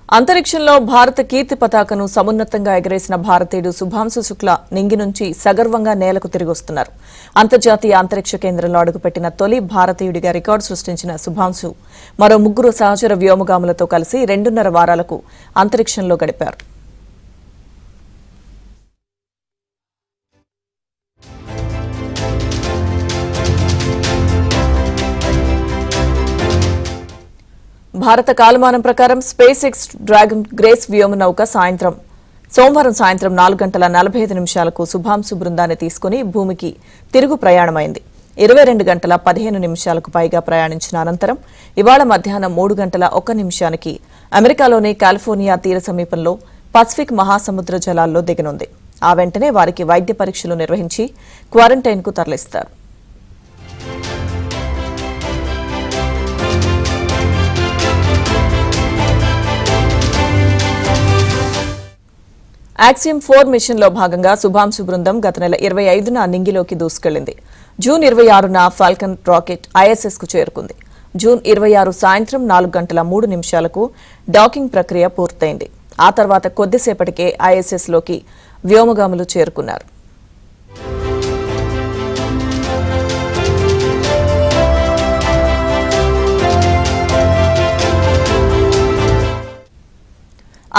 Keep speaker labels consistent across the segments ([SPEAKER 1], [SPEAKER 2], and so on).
[SPEAKER 1] అంతరిక్షంలో భారత కీర్తి పతాకను సమున్నతంగా ఎగరేసిన భారతీయుడు శుభాంశు శుక్లా నింగి నుంచి సగర్వంగా నేలకు తిరిగొస్తున్నారు. అంతర్జాతీయ అంతరిక్ష కేంద్రంలో అడుగుపెట్టిన తొలి భారతీయుడిగా రికార్డు సృష్టించిన శుభాంశు మరో 3 సహచర వ్యోమగాములతో కలిసి 2.5 వారాలకు అంతరిక్షంలో గడిపారు. భారత కాలమానం ప్రకారం స్పేస్ ఎక్స్ డ్రాగన్ గ్రేస్ వ్యోమ నౌక సోమవారం సాయంత్రం 4:45 శుభాంశు బృందాన్ని తీసుకుని భూమికి తిరుగు ప్రయాణమైంది. 22 గంటల 15 నిమిషాలకు పైగా ప్రయాణించిన అనంతరం ఇవాళ మధ్యాహ్నం 3:01 అమెరికాలోని కాలిఫోర్నియా తీర సమీపంలో పసిఫిక్ మహాసముద్ర జలాల్లో దిగనుంది. ఆ వెంటనే వారికి వైద్య పరీక్షలు నిర్వహించి క్వారంటైన్కు తరలిస్తారు. యాక్సియం 4 మిషన్లో భాగంగా శుభాంశు బృందం గత నెల 25న నింగిలోకి దూసుకెళ్లింది. జూన్ 26న ఫాల్కన్ రాకెట్ ఐఎస్ఎస్కు చేరుకుంది. జూన్ 26 సాయంత్రం 4:03 డాకింగ్ ప్రక్రియ పూర్తయింది. ఆ తర్వాత కొద్దిసేపటికే ఐఎస్ఎస్లోకి వ్యోమగాములు చేరుకున్నారు.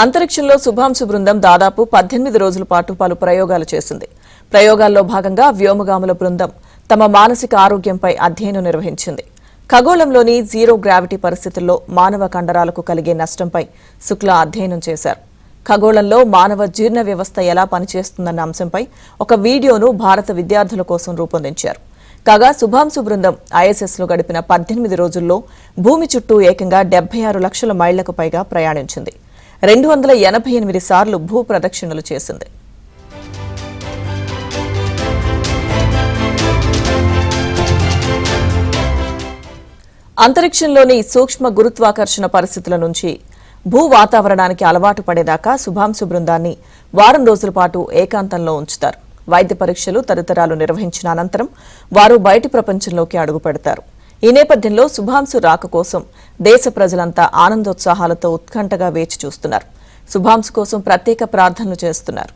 [SPEAKER 1] అంతరిక్షంలో శుభాంశు బృందం దాదాపు 18 రోజుల పాటు పలు ప్రయోగాలు చేసింది. ప్రయోగాల్లో భాగంగా వ్యోమగాముల బృందం తమ మానసిక ఆరోగ్యంపై అధ్యయనం నిర్వహించింది. ఖగోళంలోని జీరో గ్రావిటీ పరిస్థితుల్లో మానవ కండరాలకు కలిగే నష్టంపై శుక్లా అధ్యయనం చేశారు. ఖగోళంలో మానవ జీర్ణ వ్యవస్థ ఎలా పనిచేస్తుందన్న అంశంపై ఒక వీడియోను భారత విద్యార్థుల కోసం రూపొందించారు. కాగా శుభాంశు బృందం ఐఎస్ఎస్లో గడిపిన 18 రోజుల్లో భూమి చుట్టూ ఏకంగా 76 లక్షల మైళ్లకు పైగా ప్రయాణించింది. 288 సార్లు భూ ప్రదక్షిణలు చేసింది. అంతరిక్షంలోని సూక్ష్మ గురుత్వాకర్షణ పరిస్థితుల నుంచి భూ వాతావరణానికి అలవాటు పడేదాకా శుభాంశు బృందాన్ని వారం రోజుల పాటు ఏకాంతంలో ఉంచుతారు. వైద్య పరీక్షలు తదితరాలు నిర్వహించిన అనంతరం వారు బయటి ప్రపంచంలోకి అడుగుపెడతారు. ఈ నేపథ్యంలో శుభాంశు రాక కోసం దేశ ప్రజలంతా ఆనందోత్సాహాలతో ఉత్కంఠగా వేచి చూస్తున్నారు. శుభాంశు కోసం ప్రత్యేక ప్రార్థనలు చేస్తున్నారు.